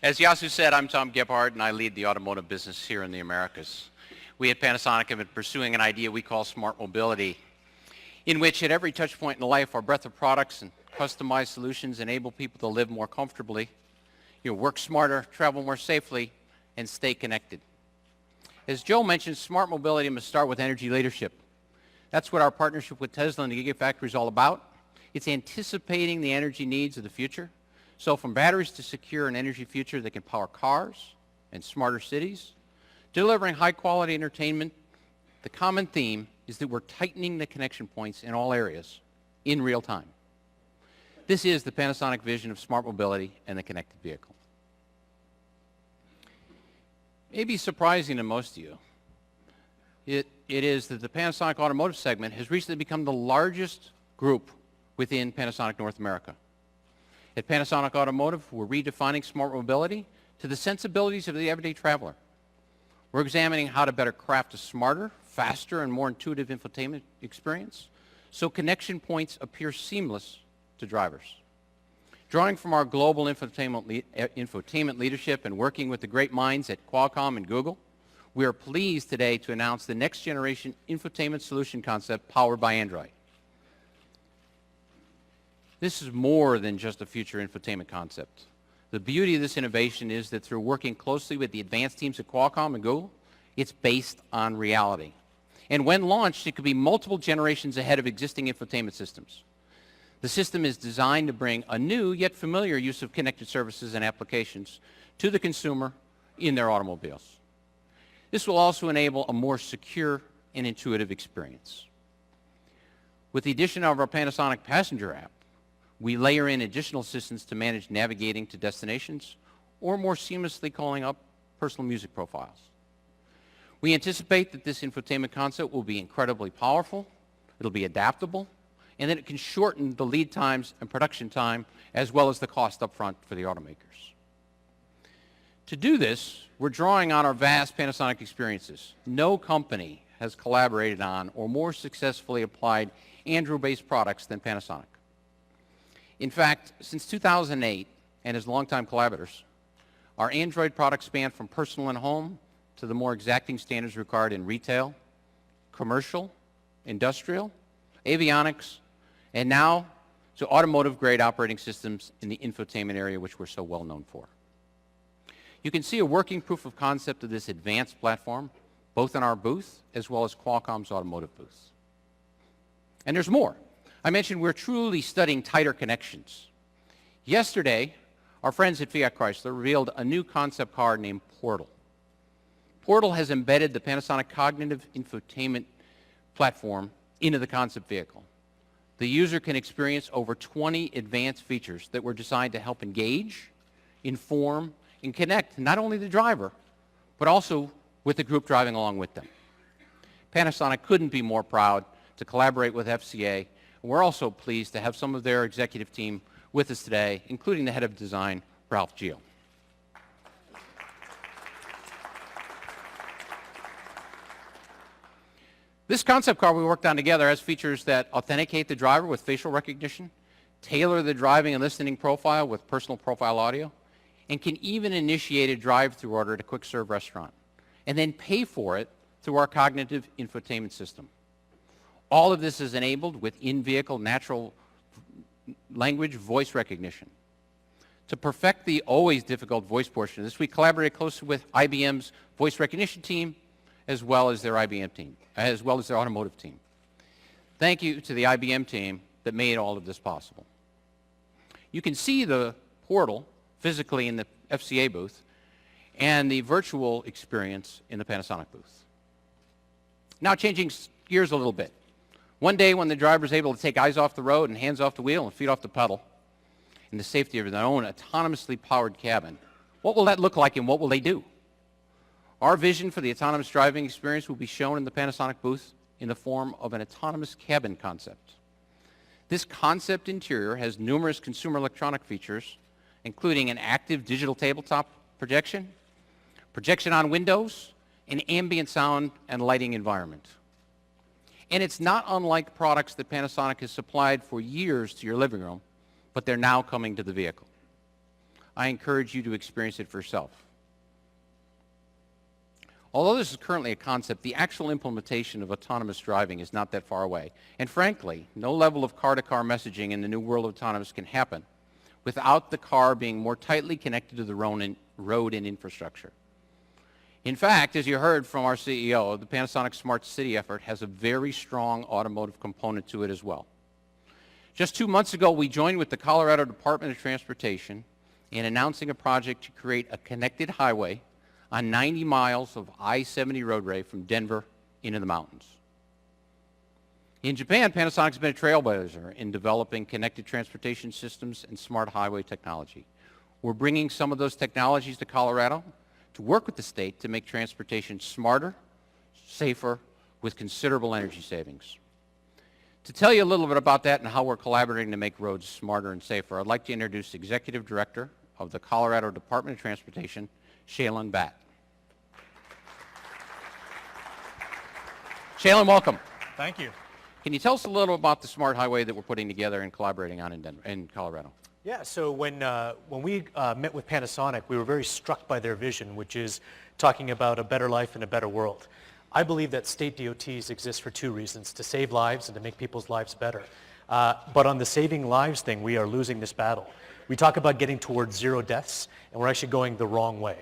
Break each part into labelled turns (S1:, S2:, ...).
S1: As Yasu said, I'm Tom Gebhardt, and I lead the automotive business here in the Americas. We at Panasonic have been pursuing an idea we call smart mobility, in which at every touch point in life, our breadth of products and customized solutions enable people to live more comfortably, work smarter, travel more safely, and stay connected. As Joe mentioned, smart mobility must start with energy leadership. That's what our partnership with Tesla and the Gigafactory is all about. It's anticipating the energy needs of the future. So from batteries to secure an energy future that can power cars and smarter cities, delivering high-quality entertainment, the common theme is that we're tightening the connection points in all areas in real time. This is the Panasonic vision of smart mobility and the connected vehicle. It may be surprising to most of you. It is that the Panasonic Automotive segment has recently become the largest group within Panasonic North America. At Panasonic Automotive, we're redefining smart mobility to the sensibilities of the everyday traveler. We're examining how to better craft a smarter, faster, and more intuitive infotainment experience so connection points appear seamless to drivers. Drawing from our global infotainment leadership and working with the great minds at Qualcomm and Google, we are pleased today to announce the next generation infotainment solution concept powered by Android. This is more than just a future infotainment concept. The beauty of this innovation is that through working closely with the advanced teams at Qualcomm and Google, it's based on reality. And when launched, it could be multiple generations ahead of existing infotainment systems. The system is designed to bring a new yet familiar use of connected services and applications to the consumer in their automobiles. This will also enable a more secure and intuitive experience. With the addition of our Panasonic Passenger app, we layer in additional assistance to manage navigating to destinations or more seamlessly calling up personal music profiles. We anticipate that this infotainment concept will be incredibly powerful, it'll be adaptable, and that it can shorten the lead times and production time as well as the cost up front for the automakers. To do this, we're drawing on our vast Panasonic experiences. No company has collaborated on or more successfully applied Android-based products than Panasonic. In fact, since 2008, and as longtime collaborators, our Android products span from personal and home to the more exacting standards required in retail, commercial, industrial, avionics, and now to automotive-grade operating systems in the infotainment area, which we're so well known for. You can see a working proof of concept of this advanced platform, both in our booth as well as Qualcomm's automotive booth. And there's more. I mentioned we're truly studying tighter connections. Yesterday, our friends at Fiat Chrysler revealed a new concept car named Portal. Portal has embedded the Panasonic cognitive infotainment platform into the concept vehicle. The user can experience over 20 advanced features that were designed to help engage, inform, and connect not only the driver, but also with the group driving along with them. Panasonic couldn't be more proud to collaborate with FCA. We're also pleased to have some of their executive team with us today, including the head of design, Ralph Gio. This concept car we worked on together has features that authenticate the driver with facial recognition, tailor the driving and listening profile with personal profile audio, and can even initiate a drive-through order at a quick-serve restaurant, and then pay for it through our cognitive infotainment system. All of this is enabled with in-vehicle natural language voice recognition. To perfect the always difficult voice portion of this, we collaborated closely with IBM's voice recognition team as well as their IBM team, as well as their automotive team. Thank you to the IBM team that made all of this possible. You can see the Portal physically in the FCA booth and the virtual experience in the Panasonic booth. Now changing gears a little bit. One day when the driver is able to take eyes off the road and hands off the wheel and feet off the pedal in the safety of their own autonomously powered cabin, what will that look like and what will they do? Our vision for the autonomous driving experience will be shown in the Panasonic booth in the form of an autonomous cabin concept. This concept interior has numerous consumer electronic features, including an active digital tabletop projection, projection on windows, an ambient sound and lighting environment. And it's not unlike products that Panasonic has supplied for years to your living room, but they're now coming to the vehicle. I encourage you to experience it for yourself. Although this is currently a concept, the actual implementation of autonomous driving is not that far away. And frankly, no level of car-to-car messaging in the new world of autonomous can happen without the car being more tightly connected to the road and infrastructure. In fact, as you heard from our CEO, the Panasonic Smart City effort has a very strong automotive component to it as well. Just 2 months ago, we joined with the Colorado Department of Transportation in announcing a project to create a connected highway on 90 miles of I-70 roadway from Denver into the mountains. In Japan, Panasonic's been a trailblazer in developing connected transportation systems and smart highway technology. We're bringing some of those technologies to Colorado to work with the state to make transportation smarter, safer, with considerable energy savings. To tell you a little bit about that and how we're collaborating to make roads smarter and safer, I'd like to introduce Executive Director of the Colorado Department of Transportation, Shaylin Batt. Shaylin, welcome.
S2: Thank you.
S1: Can you tell us a little about the smart highway that we're putting together and collaborating on in Colorado?
S2: Yeah, so when we met with Panasonic, we were very struck by their vision, which is talking about a better life and a better world. I believe that state DOTs exist for two reasons, to save lives and to make people's lives better. But on the saving lives thing, we are losing this battle. We talk about getting towards 0 deaths, and we're actually going the wrong way.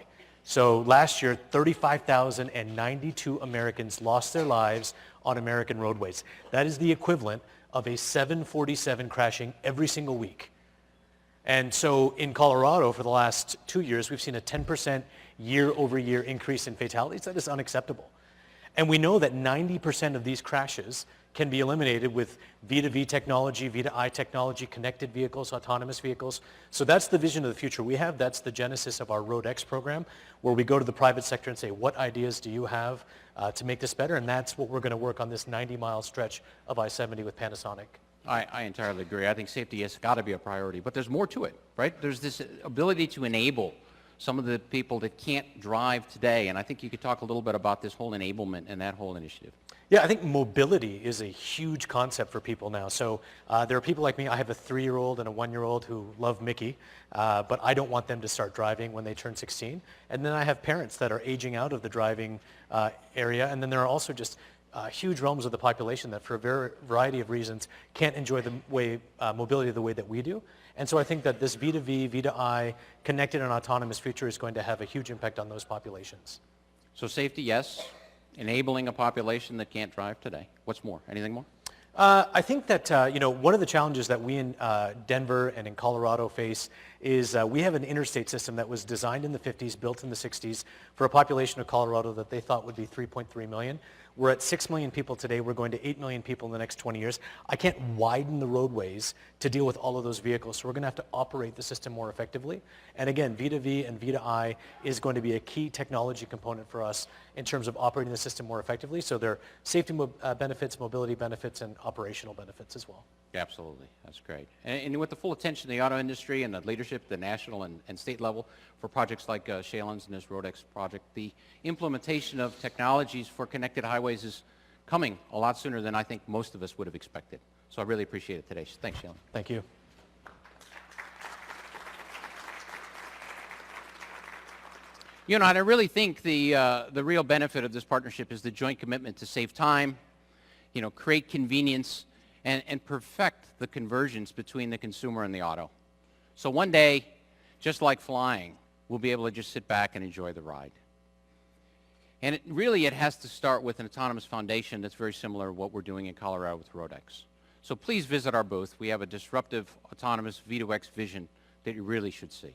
S2: So last year, 35,092 Americans lost their lives on American roadways. That is the equivalent of a 747 crashing every single week. And so in Colorado, for the last 2 years, we've seen a 10% year-over-year increase in fatalities. That is unacceptable. And we know that 90% of these crashes can be eliminated with V2V technology, V2I technology, connected vehicles, autonomous vehicles. So that's the vision of the future we have. That's the genesis of our RoadX program, where we go to the private sector and say, what ideas do you have to make this better? And that's what we're going to work on this 90-mile stretch of I-70 with Panasonic.
S1: I entirely agree. I think safety has got to be a priority, but there's more to it, right? There's this ability to enable some of the people that can't drive today, and I think you could talk a little bit about this whole enablement and that whole initiative.
S2: Yeah, I think mobility is a huge concept for people now. So there are people like me. I have a 3-year-old and a 1-year-old who love Mickey, but I don't want them to start driving when they turn 16. And then I have parents that are aging out of the driving area, and then there are also just huge realms of the population that for a variety of reasons can't enjoy the way mobility the way that we do. And so I think that this V2V, V2I, connected and autonomous future is going to have a huge impact on those populations.
S1: So safety, yes. Enabling a population that can't drive today. What's more? Anything more?
S2: I think that one of the challenges that we in Denver and in Colorado face is we have an interstate system that was designed in the 50s, built in the 60s, for a population of Colorado that they thought would be 3.3 million. We're at 6 million people today. We're going to 8 million people in the next 20 years. I can't widen the roadways to deal with all of those vehicles, so we're going to have to operate the system more effectively. And again, V2V and V2I is going to be a key technology component for us in terms of operating the system more effectively. So there are safety benefits, mobility benefits, and operational benefits as well.
S1: Absolutely. That's great. And with the full attention of the auto industry and the leadership at the national and state level for projects like Shaylin's and this RoadX project, the implementation of technologies for connected highways is coming a lot sooner than I think most of us would have expected. So I really appreciate it today. Thanks, Shaylin.
S2: Thank you.
S1: You know, and I really think the real benefit of this partnership is the joint commitment to save time, create convenience, and perfect the convergence between the consumer and the auto. So one day, just like flying, we'll be able to just sit back and enjoy the ride. And it has to start with an autonomous foundation that's very similar to what we're doing in Colorado with RoadX. So please visit our booth. We have a disruptive autonomous V2X vision that you really should see.